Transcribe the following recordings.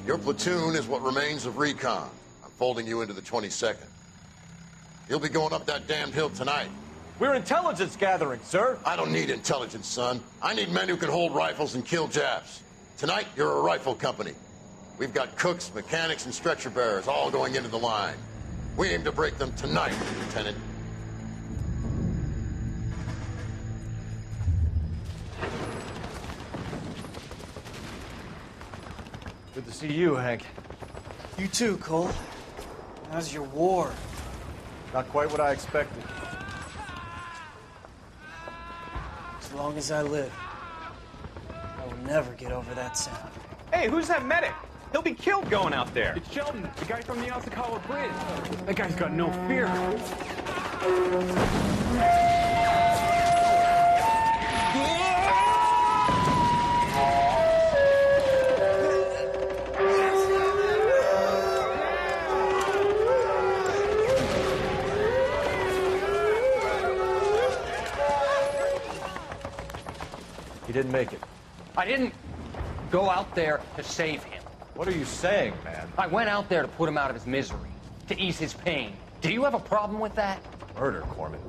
Your platoon is what remains of recon. I'm folding you into the 22nd. You'll be going up that damned hill tonight. We're intelligence gathering, sir. I don't need intelligence, son. I need men who can hold rifles and kill Japs. Tonight, you're a rifle company. We've got cooks, mechanics, and stretcher bearers all going into the line. We aim to break them tonight, Lieutenant. Good to see you, Hank. You too, Cole. How's your war? Not quite what I expected. As long as I live, I will never get over that sound. Hey, who's that medic? He'll be killed going out there. It's Sheldon, the guy from the Osakawa Bridge. That guy's got no fear. He didn't make it. I didn't go out there to save him. What are you saying, man? I went out there to put him out of his misery, to ease his pain. Do you have a problem with that? Murder, Corman.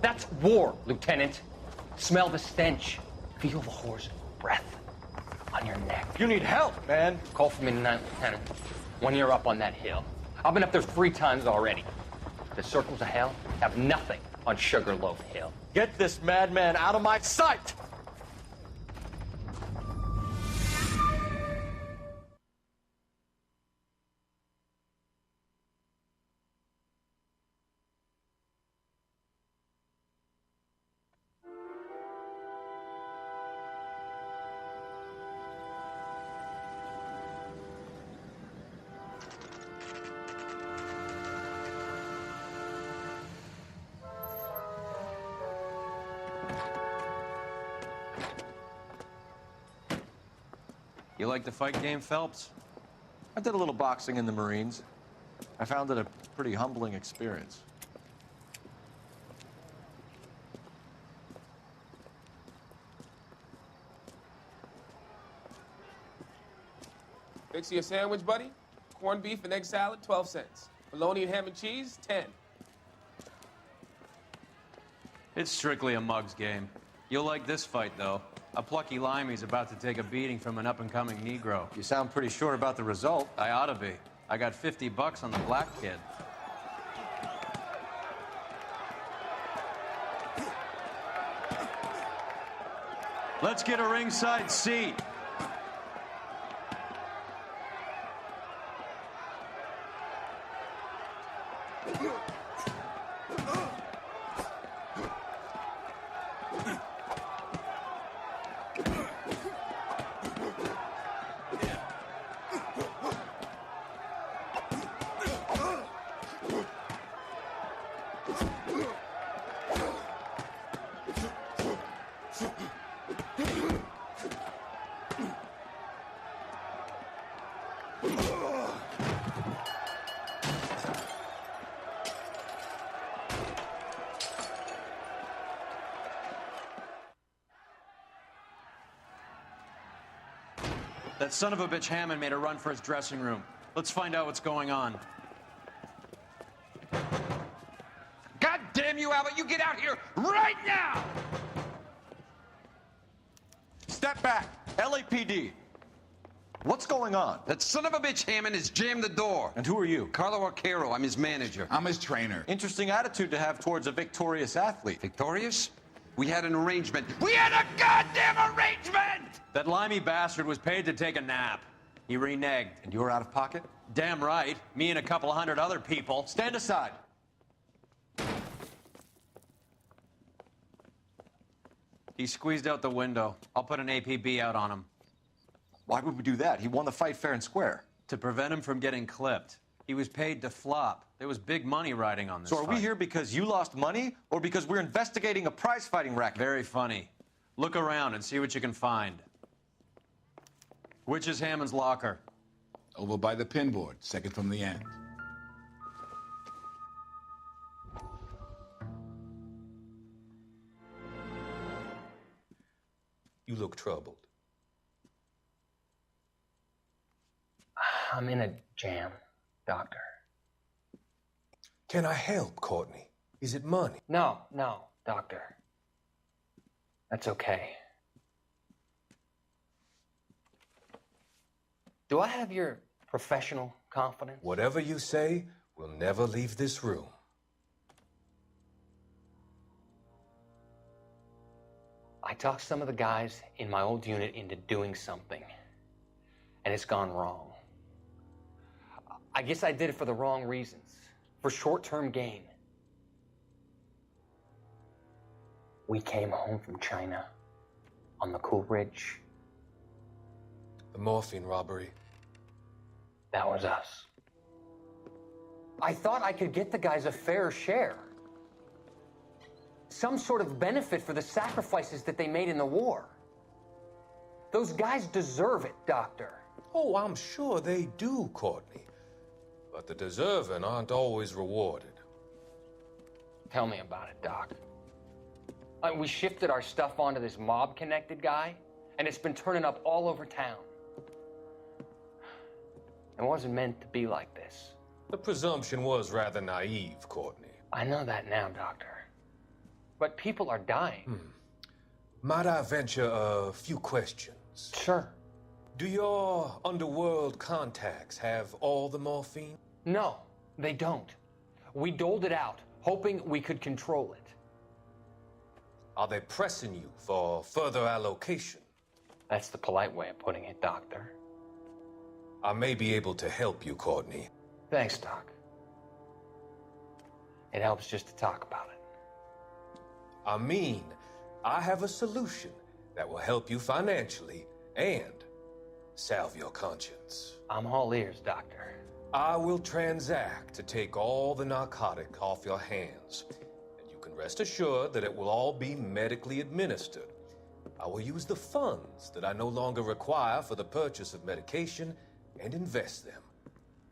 That's war, Lieutenant. Smell the stench. Feel the horse's breath on your neck. You need help, man. Call for me tonight, Lieutenant, when you're up on that hill. I've been up there 3 times already. The circles of hell have nothing on Sugarloaf Hill. Get this madman out of my sight! You like the fight game, Phelps? I did a little boxing in the Marines. I found it a pretty humbling experience. Fix you a sandwich, buddy? Corned beef and egg salad, 12 cents. Bologna and ham and cheese, 10. It's strictly a mug's game. You'll like this fight, though. A plucky limey's about to take a beating from an up-and-coming Negro. You sound pretty sure about the result. I ought to be. I got $50 on the black kid. Let's get a ringside seat. That son of a bitch Hammond made a run for his dressing room. Let's find out what's going on. God damn you, Albert! You get out here right now! Step back! LAPD! What's going on? That son of a bitch Hammond has jammed the door. And who are you? Carlo Arcaro, I'm his manager. I'm his trainer. Interesting attitude to have towards a victorious athlete. Victorious? We had an arrangement. We had a goddamn arrangement! That limey bastard was paid to take a nap. He reneged. And you were out of pocket? Damn right. Me and a couple hundred other people. Stand aside. He squeezed out the window. I'll put an APB out on him. Why would we do that? He won the fight fair and square. To prevent him from getting clipped. He was paid to flop. There was big money riding on this So are fight. we here because you lost money or because we're investigating a prize-fighting racket? Very funny. Look around and see what you can find. Which is Hammond's locker? Over by the pinboard, second from the end. You look troubled. I'm in a jam, Doctor. Can I help, Courtney? Is it money? No, Doctor. That's okay. Do I have your professional confidence? Whatever you say, we'll never leave this room. I talked some of the guys in my old unit into doing something, and it's gone wrong. I guess I did it for the wrong reasons, for short-term gain. We came home from China on the Cool Ridge. The morphine robbery. That was us. I thought I could get the guys a fair share. Some sort of benefit for the sacrifices that they made in the war. Those guys deserve it, Doctor. Oh, I'm sure they do, Courtney. But the deserving aren't always rewarded. Tell me about it, Doc. We shifted our stuff onto this mob-connected guy, and it's been turning up all over town. It wasn't meant to be like this. The presumption was rather naive, Courtney. I know that now, Doctor. But people are dying. Might I venture a few questions? Sure. Do your underworld contacts have all the morphine? No, they don't. We doled it out, hoping we could control it. Are they pressing you for further allocation? That's the polite way of putting it, Doctor. I may be able to help you, Courtney. Thanks, Doc. It helps just to talk about it. I mean, I have a solution that will help you financially and salve your conscience. I'm all ears, Doctor. I will transact to take all the narcotic off your hands, and you can rest assured that it will all be medically administered. I will use the funds that I no longer require for the purchase of medication and invest them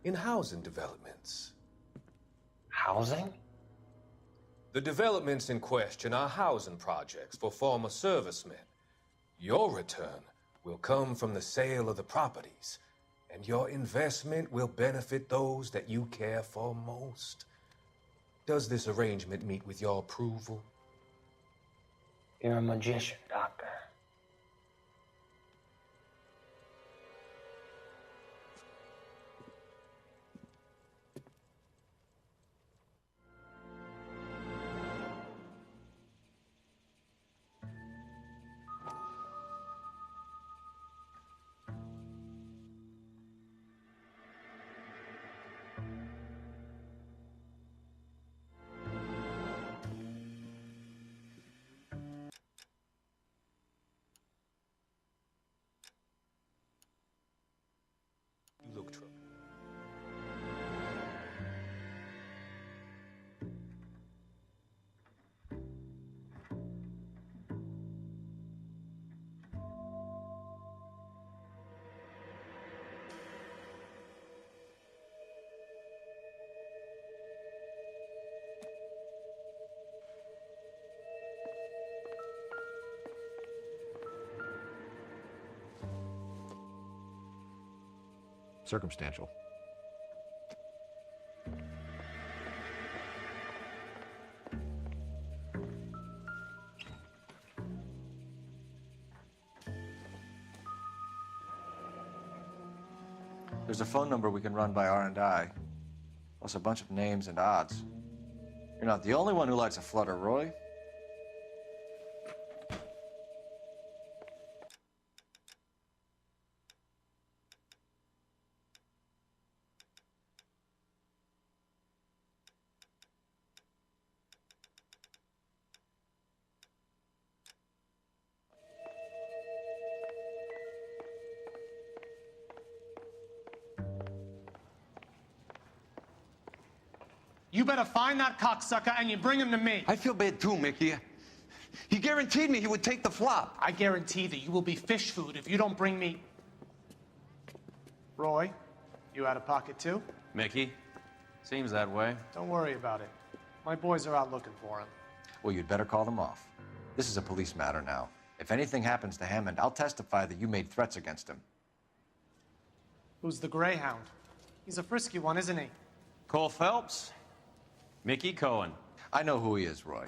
in housing developments. Housing? The developments in question are housing projects for former servicemen. Your return will come from the sale of the properties, and your investment will benefit those that you care for most. Does this arrangement meet with your approval? You're a magician, Doctor. You look troubled. Circumstantial. There's a phone number we can run by R&I, plus a bunch of names and odds. You're not the only one who likes a flutter, Roy. You better find that cocksucker and you bring him to me. I feel bad too, Mickey. He guaranteed me he would take the flop. I guarantee that you will be fish food if you don't bring me... Roy, you out of pocket too? Mickey? Seems that way. Don't worry about it. My boys are out looking for him. Well, you'd better call them off. This is a police matter now. If anything happens to Hammond, I'll testify that you made threats against him. Who's the Greyhound? He's a frisky one, isn't he? Cole Phelps? Mickey Cohen. I know who he is, Roy.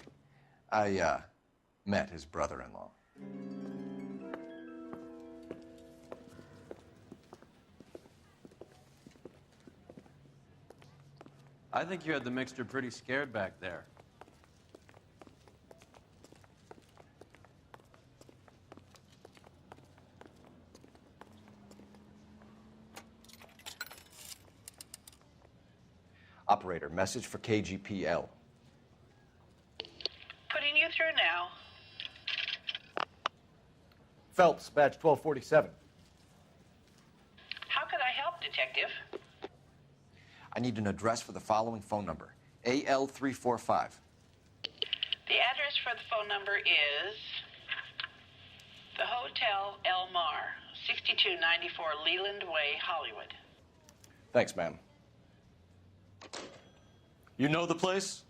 I, met his brother-in-law. I think you had the mixture pretty scared back there. Operator, message for KGPL. Putting you through now. Phelps, badge 1247. How could I help, Detective? I need an address for the following phone number. AL345. The address for the phone number is the Hotel El Mar, 6294 Leland Way, Hollywood. Thanks, ma'am. You know the place?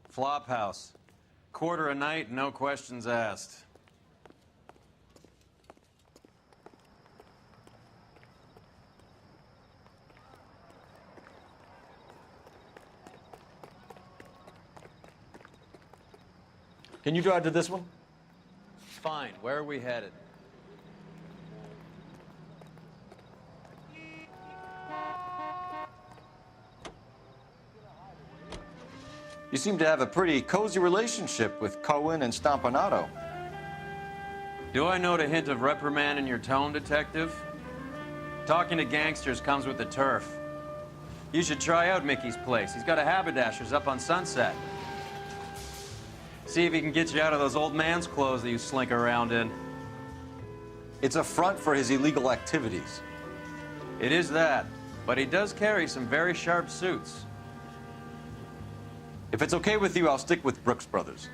Flop house. Quarter a night, no questions asked. Can you drive to this one? Fine. Where are we headed? You seem to have a pretty cozy relationship with Cohen and Stompanato. Do I note a hint of reprimand in your tone, Detective? Talking to gangsters comes with the turf. You should try out Mickey's place. He's got a haberdasher's up on Sunset. See if he can get you out of those old man's clothes that you slink around in. It's a front for his illegal activities. It is that, but he does carry some very sharp suits. If it's okay with you, I'll stick with Brooks Brothers.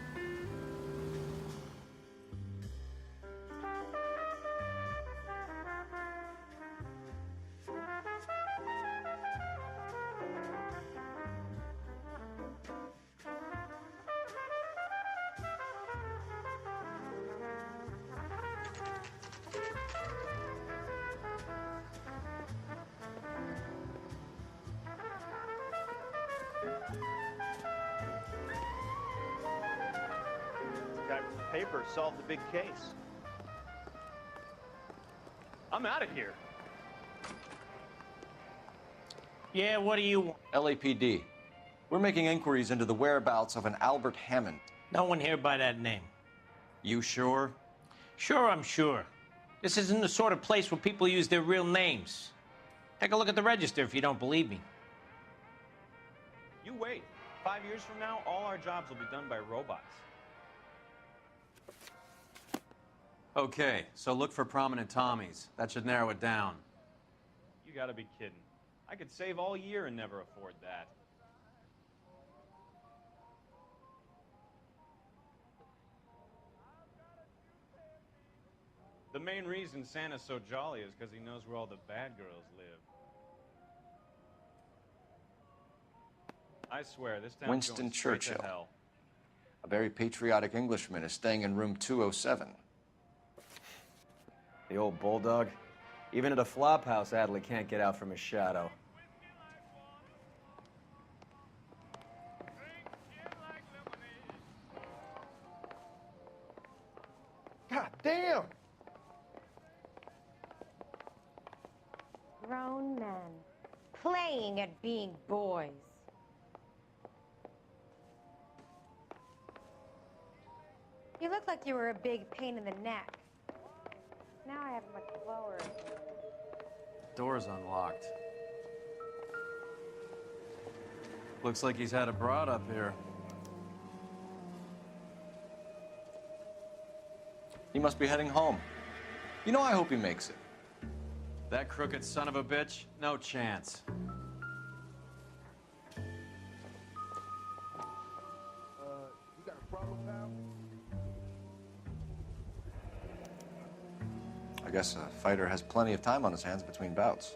Paper solved the big case. I'm out of here. Yeah, what do you want? LAPD. We're making inquiries into the whereabouts of an Albert Hammond. No one here by that name. You sure? Sure, I'm sure. This isn't the sort of place where people use their real names. Take a look at the register if you don't believe me. You wait. 5 years from now, all our jobs will be done by robots. Okay, so look for prominent Tommies. That should narrow it down. You gotta be kidding. I could save all year and never afford that. The main reason Santa's so jolly is because he knows where all the bad girls live. I swear, this town's Winston going straight to Churchill. hell. A very patriotic Englishman is staying in room 207. The old bulldog. Even at a flop house, Attlee can't get out from his shadow. God damn! Grown men playing at being boys. You look like you were a big pain in the neck. Now I have a much lower. Door's unlocked. Looks like he's had a broad up here. He must be heading home. You know, I hope he makes it. That crooked son of a bitch? No chance. You got a problem, pal? I guess a fighter has plenty of time on his hands between bouts.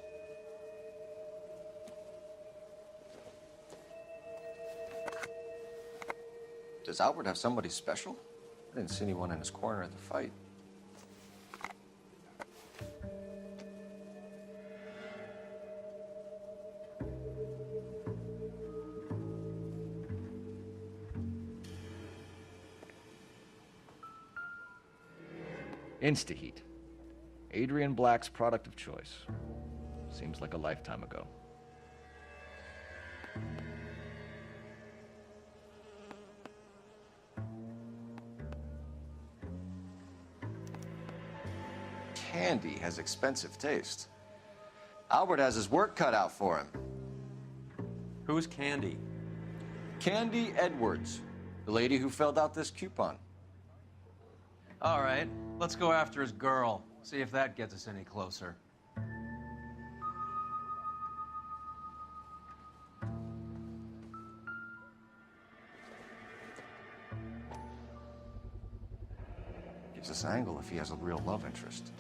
Does Albert have somebody special? I didn't see anyone in his corner at the fight. Insta-heat. Adrian Black's product of choice. Seems like a lifetime ago. Candy has expensive taste. Albert has his work cut out for him. Who's Candy? Candy Edwards, the lady who filled out this coupon. All right, let's go after his girl. See if that gets us any closer. Gives us an angle if he has a real love interest.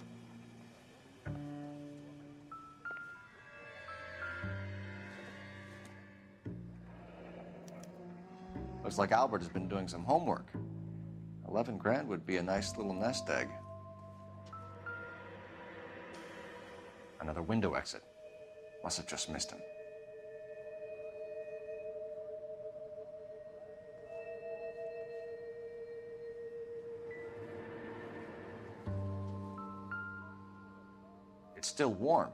Looks like Albert has been doing some homework. 11 grand would be a nice little nest egg. Another window exit. Must have just missed him. It's still warm.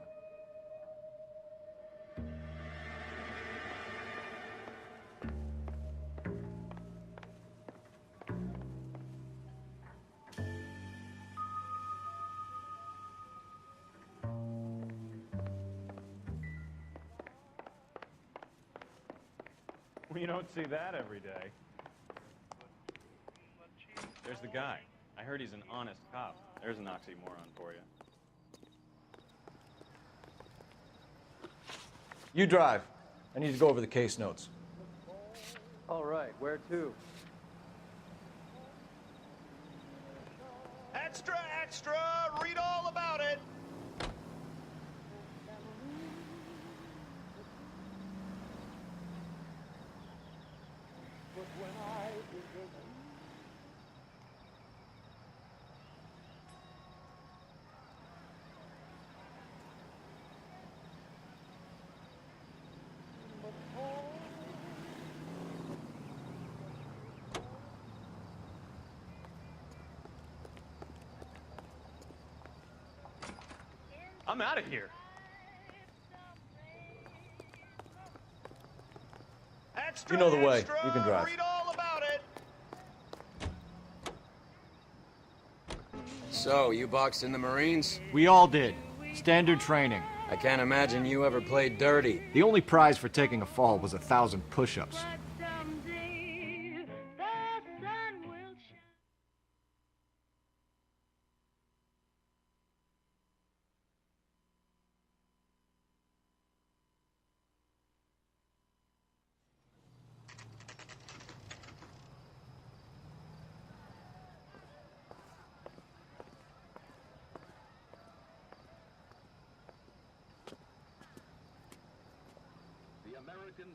You don't see that every day. There's the guy. I heard he's an honest cop. There's an oxymoron for you. You drive. I need to go over the case notes. All right, where to? Extra, extra! Read all about it! I'm out of here. Extra, You know the way. extra, You can drive. Read all about it! So, you boxed in the Marines? We all did. Standard training. I can't imagine you ever played dirty. The only prize for taking a fall was 1,000 push-ups.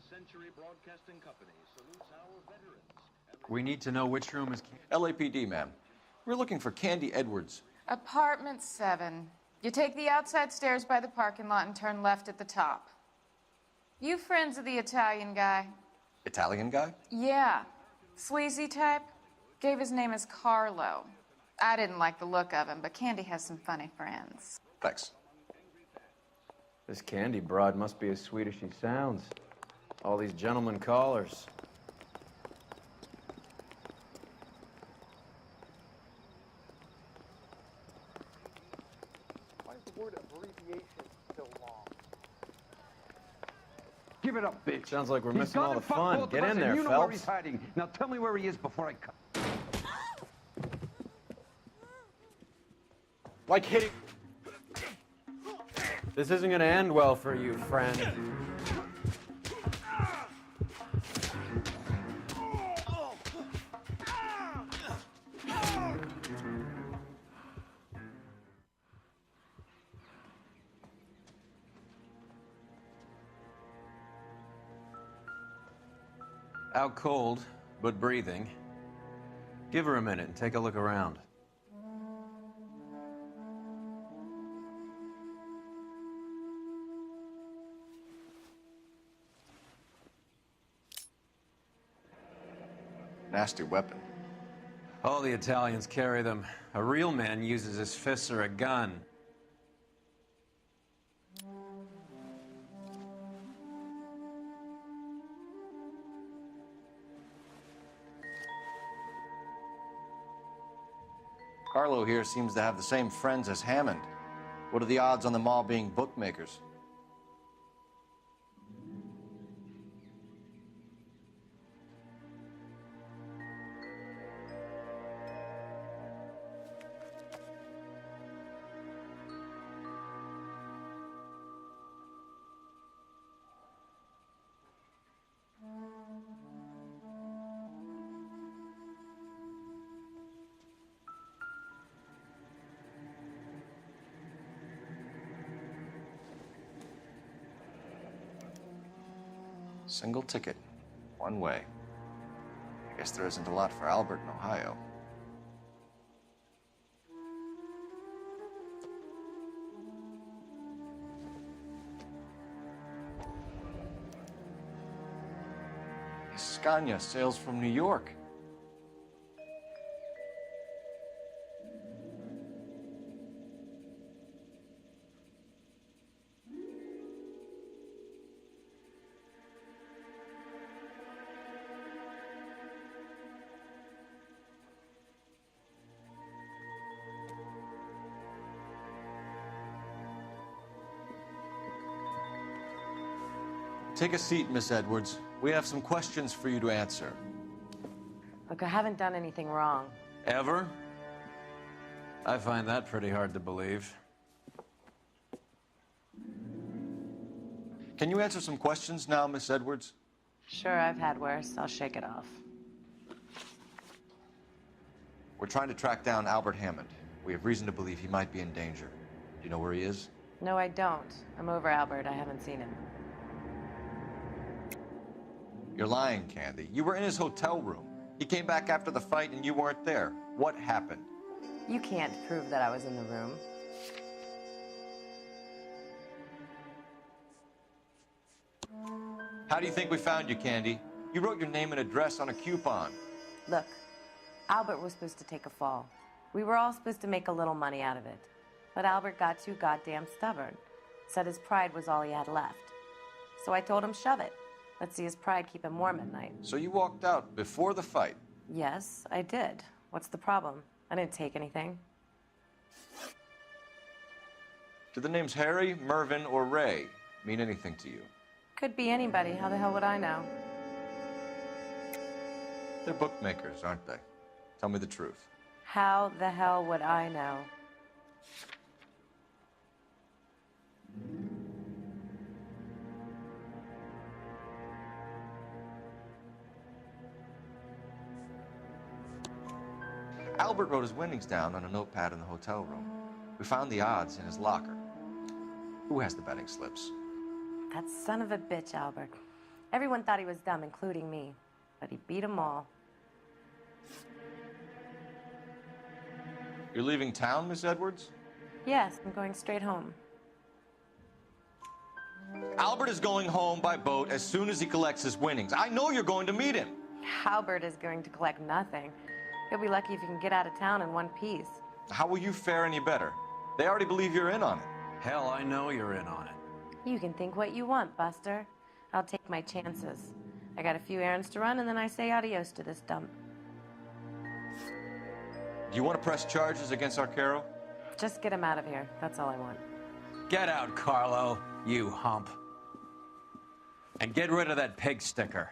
Century Broadcasting Company salutes our veterans. We need to know which room is... LAPD, ma'am. We're looking for Candy Edwards. Apartment 7. You take the outside stairs by the parking lot and turn left at the top. You friends of the Italian guy? Italian guy? Yeah. Sleazy type? Gave his name as Carlo. I didn't like the look of him, but Candy has some funny friends. Thanks. This Candy broad must be as sweet as she sounds. All these gentlemen callers. Why is the word abbreviation so long? Give it up, bitch. Sounds like we're He's missing all gonna the fuck fun. both Get of us, in and there, you know where Phelps. he's hiding. Now tell me where he is before I come. Like hitting... This isn't gonna end well for you, friend. Out cold, but breathing. Give her a minute and take a look around. Nasty weapon. All the Italians carry them. A real man uses his fists or a gun. Carlo here seems to have the same friends as Hammond. What are the odds on them all being bookmakers? Single ticket, one way. I guess there isn't a lot for Albert in Ohio. Scania sails from New York. Take a seat, Miss Edwards. We have some questions for you to answer. Look, I haven't done anything wrong. Ever? I find that pretty hard to believe. Can you answer some questions now, Miss Edwards? Sure, I've had worse. I'll shake it off. We're trying to track down Albert Hammond. We have reason to believe he might be in danger. Do you know where he is? No, I don't. I'm over Albert. I haven't seen him. You're lying, Candy. You were in his hotel room. He came back after the fight and you weren't there. What happened? You can't prove that I was in the room. How do you think we found you, Candy? You wrote your name and address on a coupon. Look, Albert was supposed to take a fall. We were all supposed to make a little money out of it. But Albert got too goddamn stubborn. Said his pride was all he had left. So I told him, shove it. Let's see his pride keep him warm at night. So you walked out before the fight? Yes, I did. What's the problem? I didn't take anything. Do the names Harry, Mervyn, or Ray mean anything to you? Could be anybody. How the hell would I know? They're bookmakers, aren't they? Tell me the truth. How the hell would I know? Albert wrote his winnings down on a notepad in the hotel room. We found the odds in his locker. Who has the betting slips? That son of a bitch, Albert. Everyone thought he was dumb, including me. But he beat them all. You're leaving town, Miss Edwards? Yes, I'm going straight home. Albert is going home by boat as soon as he collects his winnings. I know you're going to meet him. Albert is going to collect nothing. He'll be lucky if he can get out of town in one piece. How will you fare any better? They already believe you're in on it. Hell, I know you're in on it. You can think what you want, Buster. I'll take my chances. I got a few errands to run, and then I say adios to this dump. Do you want to press charges against Arcaro? Just get him out of here. That's all I want. Get out, Carlo, you hump. And get rid of that pig sticker.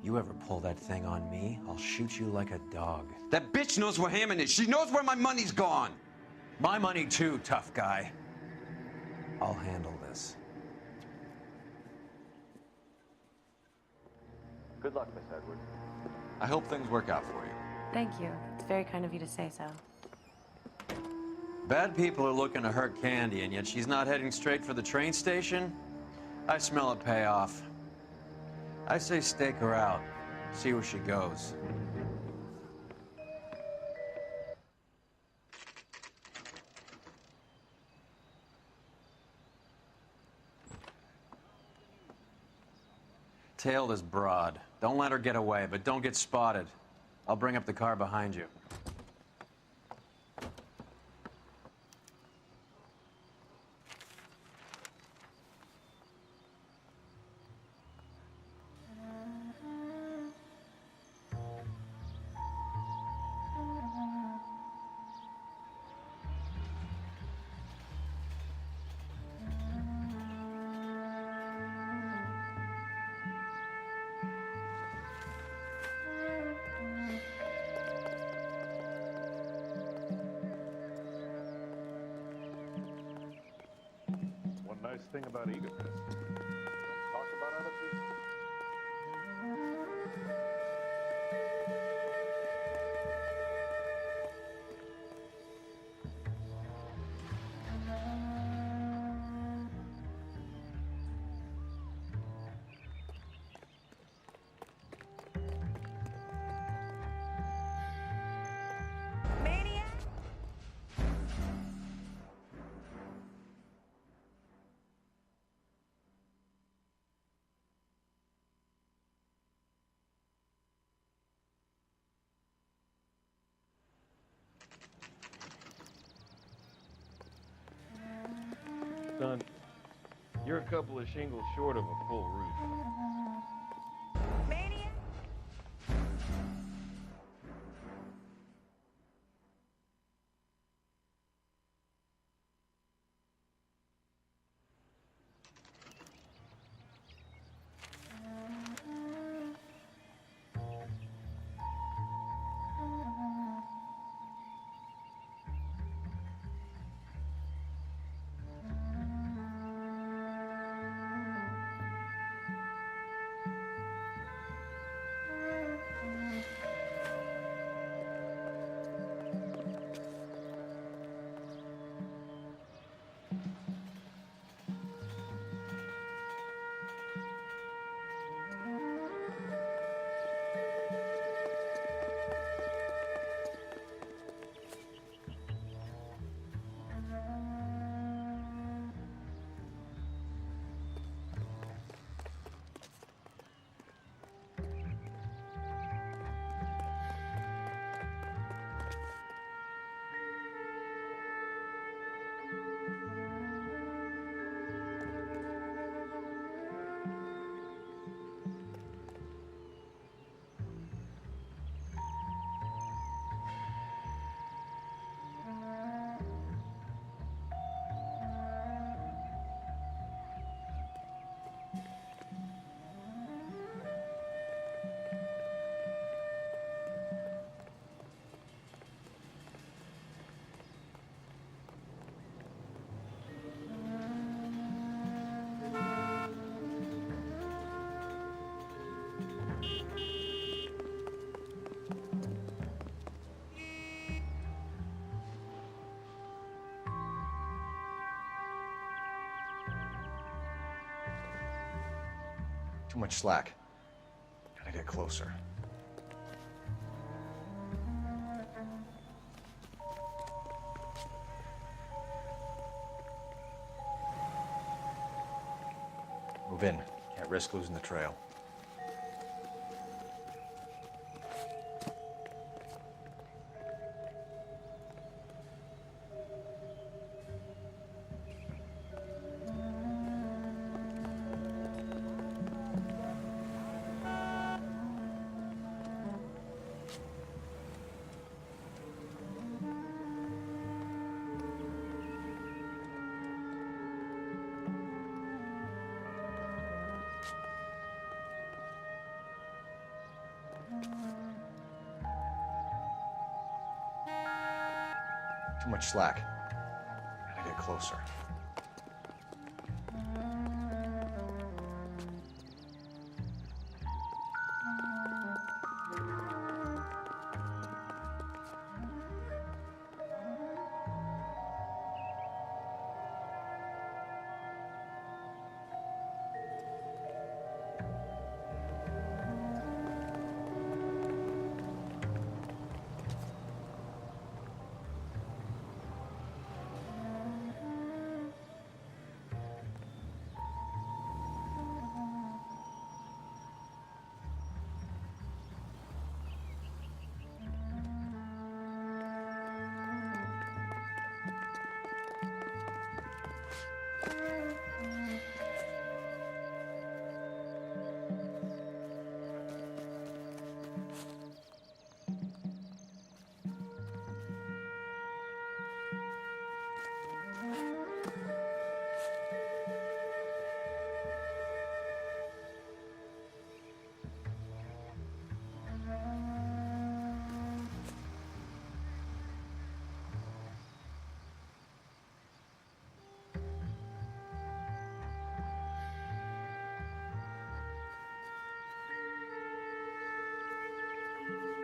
You ever pull that thing on me, I'll shoot you like a dog. That bitch knows where Hammond is. She knows where my money's gone. My money too, tough guy. I'll handle this. Good luck, Miss Edwards. I hope things work out for you. Thank you. It's very kind of you to say so. Bad people are looking to hurt Candy, and yet she's not heading straight for the train station? I smell a payoff. I say stake her out. See where she goes. Tail this broad. Don't let her get away, but don't get spotted. I'll bring up the car behind you. One nice thing about egotists, don't talk about other people. Son, you're a couple of shingles short of a full roof. Too much slack. Gotta get closer. Move in. Can't risk losing the trail. Too much slack. Gotta get closer.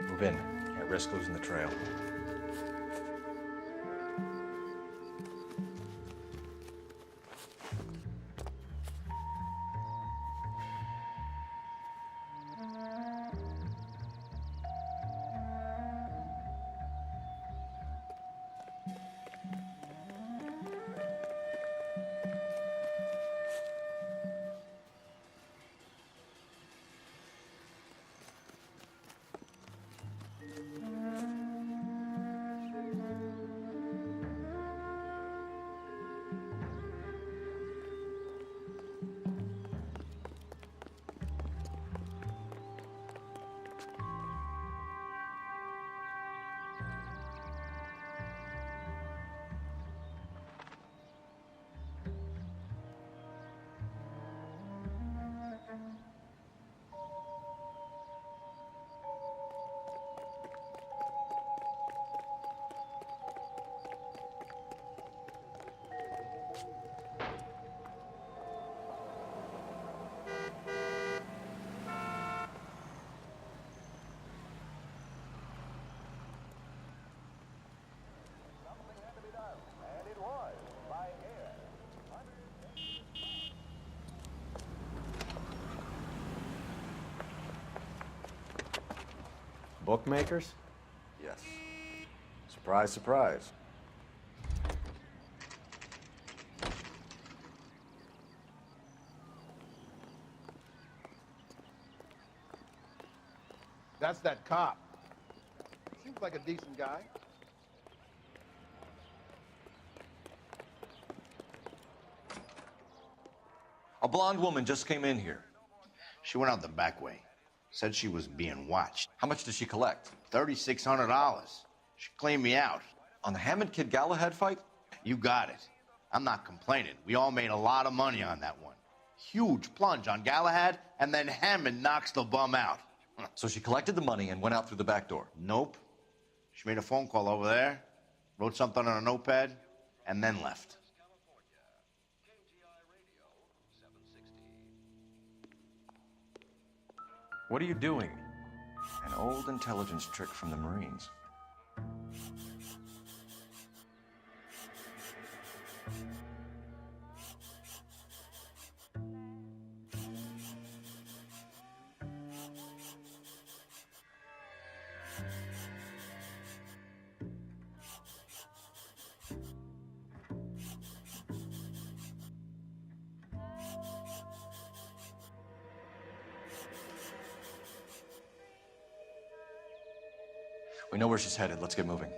Move in. Can't risk losing the trail. Bookmakers? Yes. Surprise, surprise. That's that cop. Seems like a decent guy. A blonde woman just came in here. She went out the back way. Said she was being watched. How much did she collect? $3,600. She cleaned me out. On the Hammond Kid Galahad fight? You got it. I'm not complaining. We all made a lot of money on that one. Huge plunge on Galahad, and then Hammond knocks the bum out. So she collected the money and went out through the back door? Nope. She made a phone call over there, wrote something on a notepad, and then left. What are you doing? An old intelligence trick from the Marines. We know where she's headed. Let's get moving.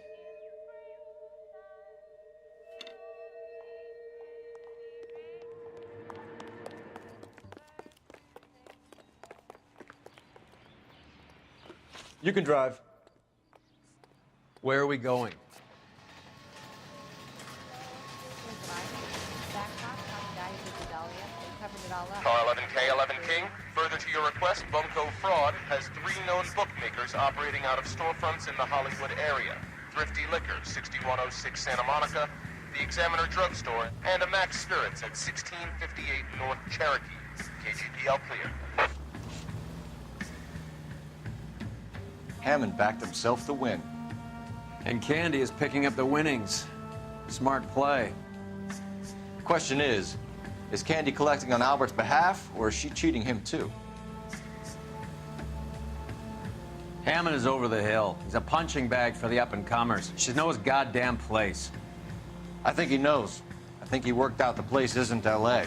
You can drive. Where are we going? Car 11K, 11 King. Further to your request, Bunko Fraud has 3 known bookmakers operating out of storefronts in the Hollywood area. Thrifty Liquor, 6106 Santa Monica, the Examiner Drugstore, and a Max Spirits at 1658 North Cherokee. KGPL clear. Hammond backed himself to win. And Candy is picking up the winnings. Smart play. Question is Candy collecting on Albert's behalf, or is she cheating him too? Hammond is over the hill. He's a punching bag for the up-and-comers. She knows his goddamn place. I think he knows. I think he worked out the place isn't L.A.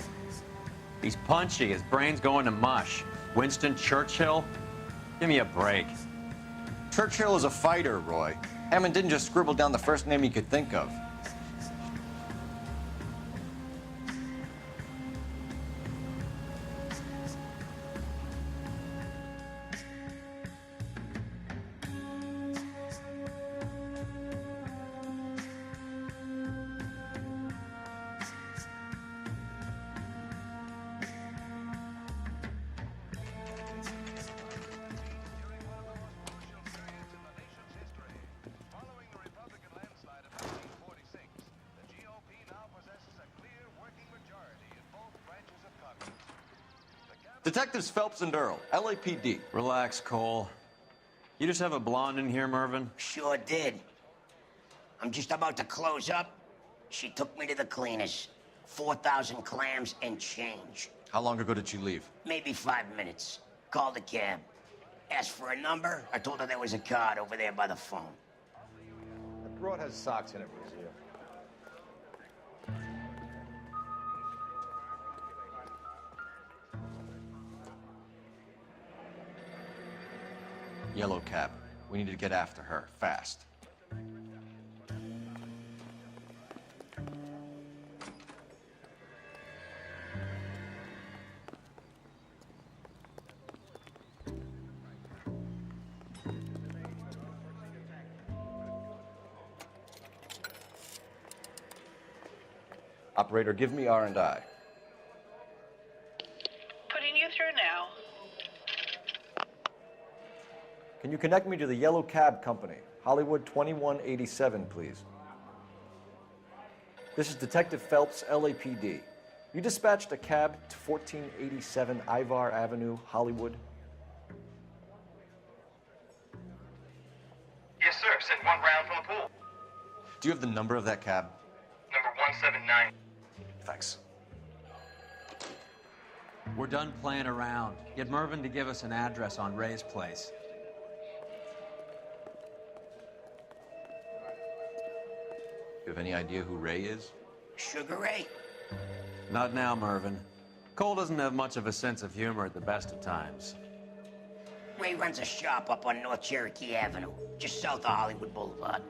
He's punchy. His brain's going to mush. Winston Churchill? Give me a break. Churchill is a fighter, Roy. Hammond didn't just scribble down the first name he could think of. Detectives Phelps and Earle, LAPD. Relax, Cole. You just have a blonde in here, Mervyn? Sure did. I'm just about to close up. She took me to the cleaners. 4,000 clams and change. How long ago did you leave? Maybe 5 minutes. Called a cab. Asked for a number. I told her there was a card over there by the phone. That broad has socks in it, Brazil. Yellow cab. We need to get after her, fast. Operator, give me R&I. Putting you through now. Can you connect me to the Yellow Cab Company? Hollywood 2187, please. This is Detective Phelps, LAPD. You dispatched a cab to 1487 Ivar Avenue, Hollywood? Yes, sir. Send one round from the pool. Do you have the number of that cab? Number 179. Thanks. We're done playing around. Get Mervyn to give us an address on Ray's place. You have any idea who Ray is? Sugar Ray? Not now, Mervyn. Cole doesn't have much of a sense of humor at the best of times. Ray runs a shop up on North Cherokee Avenue, just south of Hollywood Boulevard.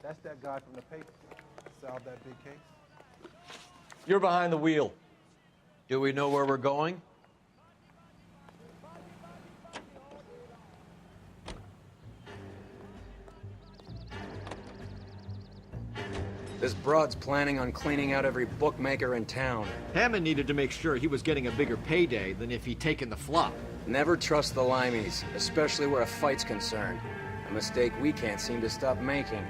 That's that guy from the paper. Solved that big case. You're behind the wheel. Do we know where we're going? This broad's planning on cleaning out every bookmaker in town. Hammond needed to make sure he was getting a bigger payday than if he'd taken the flop. Never trust the limeys, especially where a fight's concerned. A mistake we can't seem to stop making.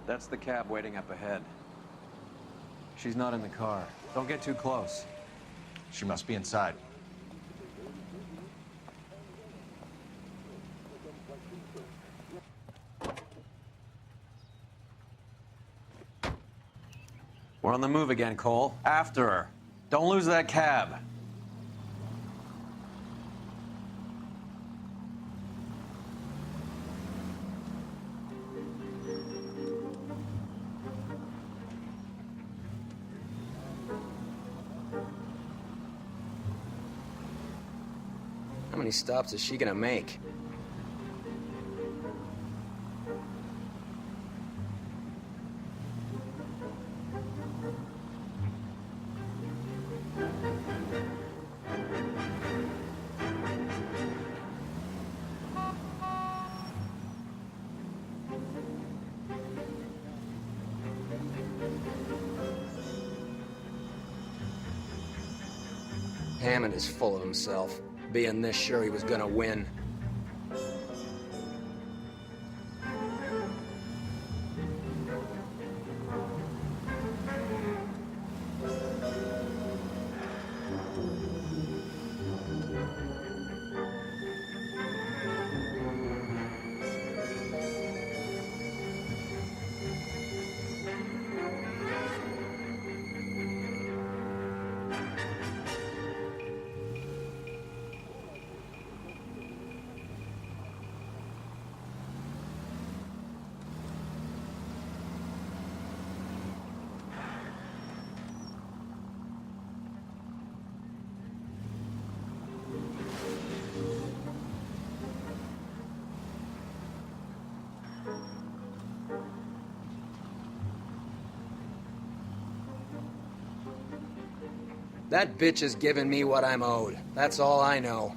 That's the cab waiting up ahead. She's not in the car. Don't get too close. She must be inside. We're on the move again, Cole. After her. Don't lose that cab. How many stops is she gonna make? Hammond is full of himself, being this sure he was gonna win. That bitch has given me what I'm owed. That's all I know.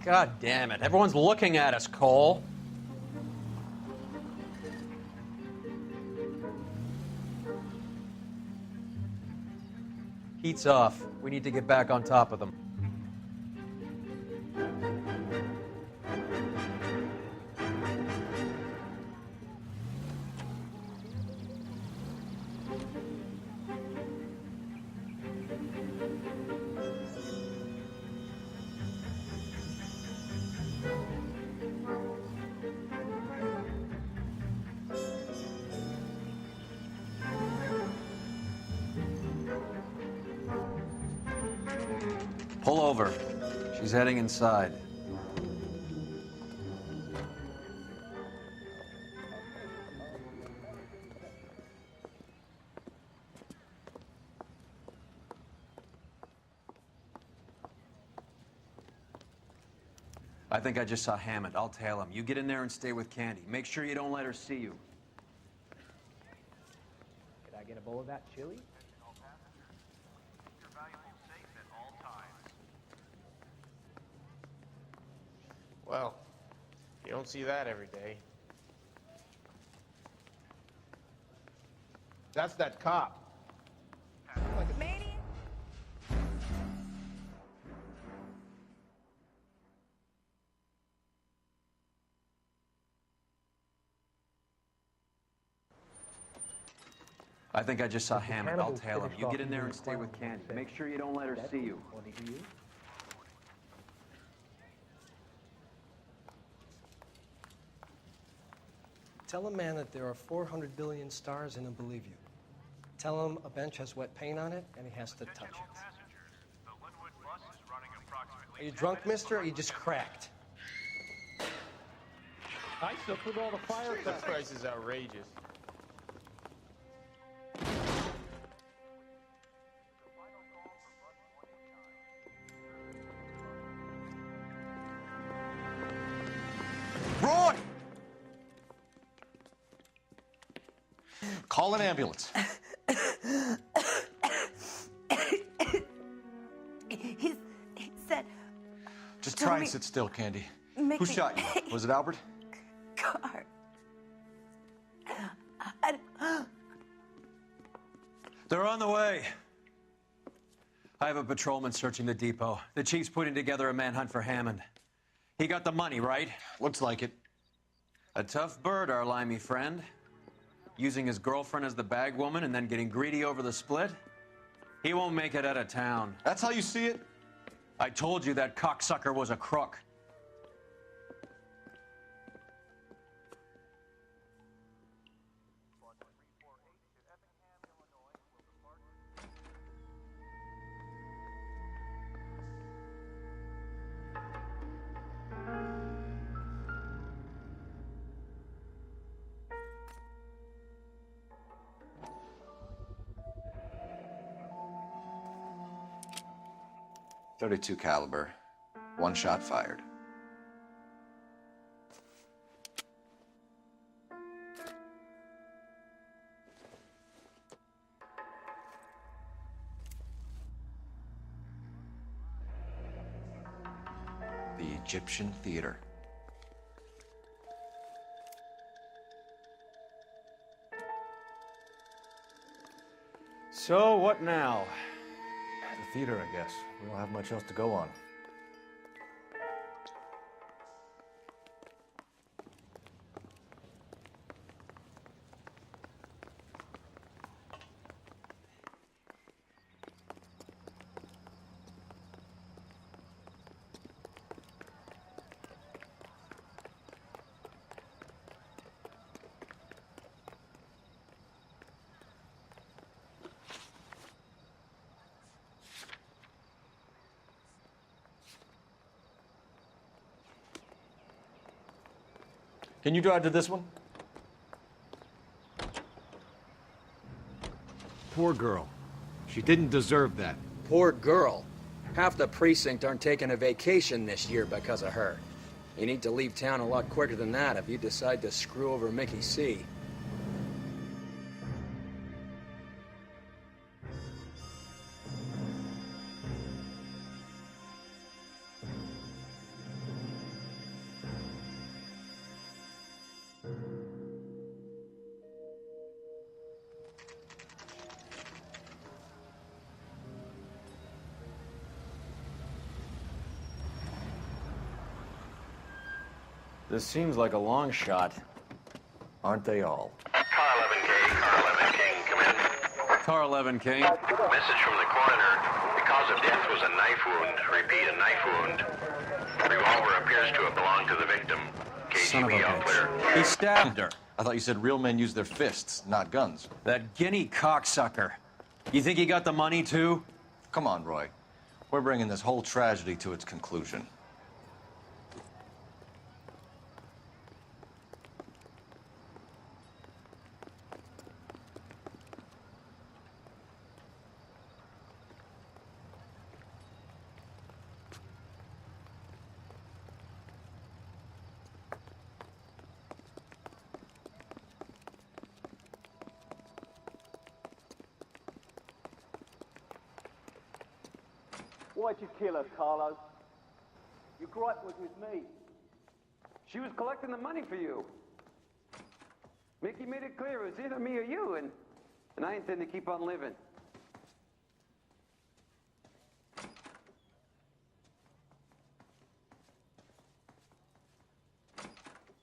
God damn it. Everyone's looking at us, Cole. Heat's off. We need to get back on top of them. Pull over. She's heading inside. I think I just saw Hammond. I'll tail him. You get in there and stay with Candy. Make sure you don't let her see you. Could I get a bowl of that chili? Well, you don't see that every day. That's that cop. I think I just saw Hammond. I'll tail him. You get in there and stay with Candy. Make sure you don't let her see you. Tell a man that there are 400 billion stars and he'll believe you. Tell him a bench has wet paint on it and he has to touch it. Are you drunk, mister, or are you just cracked? I suffered all the fire. This price is outrageous. Roy! Call an ambulance. He said... Just try and sit still, Candy. Make Who me- shot you? Was it Albert? Car. They're on the way. I have a patrolman searching the depot. The chief's putting together a manhunt for Hammond. He got the money, right? Looks like it. A tough bird, our limey friend. Using his girlfriend as the bag woman and then getting greedy over the split. He won't make it out of town. That's how you see it? I told you that cocksucker was a crook. .32 caliber. One shot fired. Egyptian theater. So, what now? The theater, I guess. We don't have much else to go on. Can you drive to this one? Poor girl. She didn't deserve that. Poor girl. Half the precinct aren't taking a vacation this year because of her. You need to leave town a lot quicker than that if you decide to screw over Mickey C. This seems like a long shot. Aren't they all? Car 11K, Car 11 King, come in. Car 11 King. Message from the coroner. The cause of death was a knife wound. Repeat, a knife wound. The revolver appears to have belonged to the victim. Son of a KGB all clear. bitch. He stabbed her. I thought you said real men use their fists, not guns. That guinea cocksucker. You think he got the money, too? Come on, Roy. We're bringing this whole tragedy to its conclusion. Why'd you kill her, Carlo? Your gripe was with me. She was collecting the money for you. Mickey made it clear it was either me or you, and I intend to keep on living.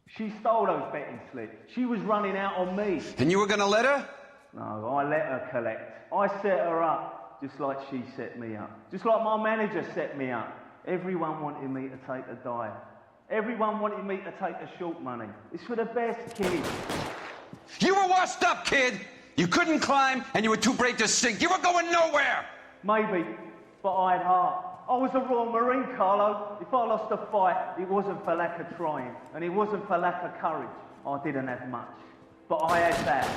She stole those betting slips. She was running out on me. And you were gonna let her? No, I let her collect. I set her up, just like she set me up. Just like my manager set me up. Everyone wanted me to take a dive. Everyone wanted me to take the short money. It's for the best, kid. You were washed up, kid! You couldn't climb, and you were too brave to sink. You were going nowhere! Maybe, but I had heart. I was a Royal Marine, Carlo. If I lost a fight, it wasn't for lack of trying, and it wasn't for lack of courage. I didn't have much, but I had that.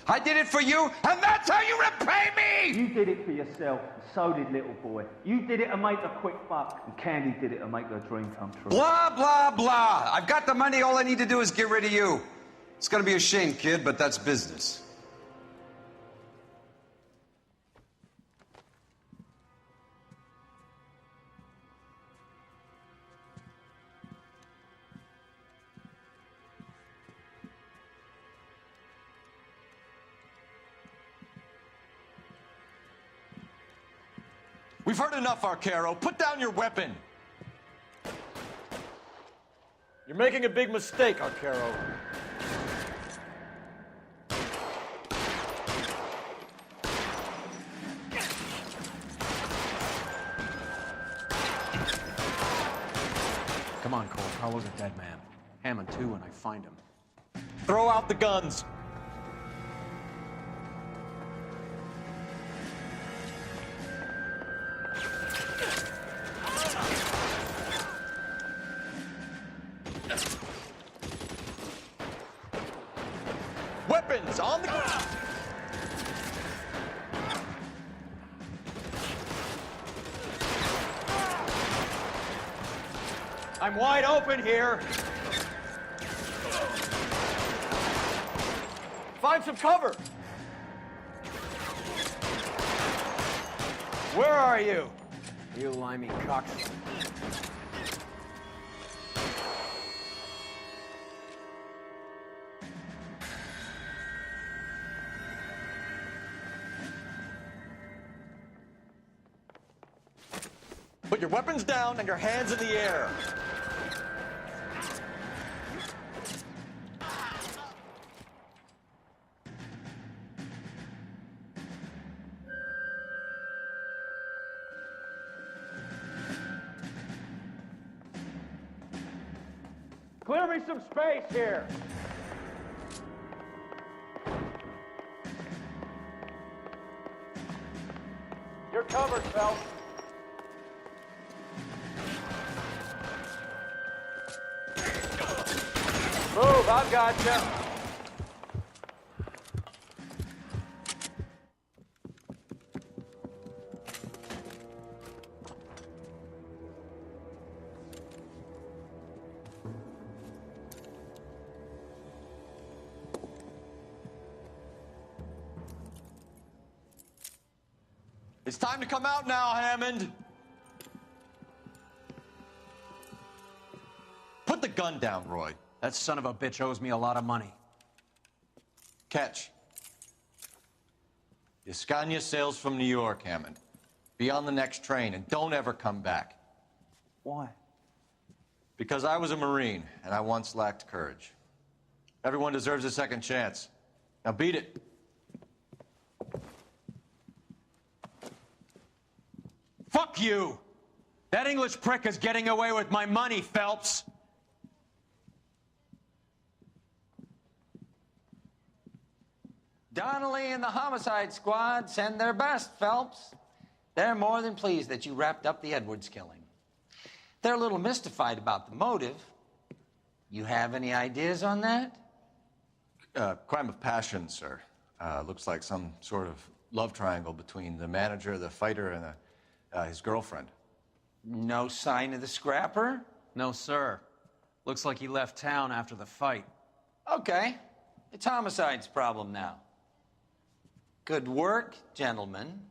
I did it for you, and that's how you repay me! You did it for yourself, and so did little boy. You did it to make a quick buck, and Candy did it to make her dream come true. Blah, blah, blah. I've got the money. All I need to do is get rid of you. It's gonna be a shame, kid, but that's business. We've heard enough, Arcaro. Put down your weapon. You're making a big mistake, Arcaro. Come on, Cole. Carlo's a dead man. Hammond, too, when I find him. Throw out the guns. Weapons on the ground! I'm wide open here. Find some cover. Where are you? You limey cocksucker. Put your weapons down and your hands in the air. Clear me some space here. You're covered, Phelps. Move, I've got you. It's time to come out now, Hammond. Put the gun down, Roy. That son of a bitch owes me a lot of money. Catch. Yascania sails from New York, Hammond. Be on the next train and don't ever come back. Why? Because I was a Marine and I once lacked courage. Everyone deserves a second chance. Now beat it. Fuck you! That English prick is getting away with my money, Phelps! Donnelly and the homicide squad send their best, Phelps. They're more than pleased that you wrapped up the Edwards killing. They're a little mystified about the motive. You have any ideas on that? Crime of passion, sir. Looks like some sort of love triangle between the manager, the fighter, and his girlfriend. No sign of the scrapper? No, sir. Looks like he left town after the fight. Okay. It's homicide's problem now. Good work, gentlemen.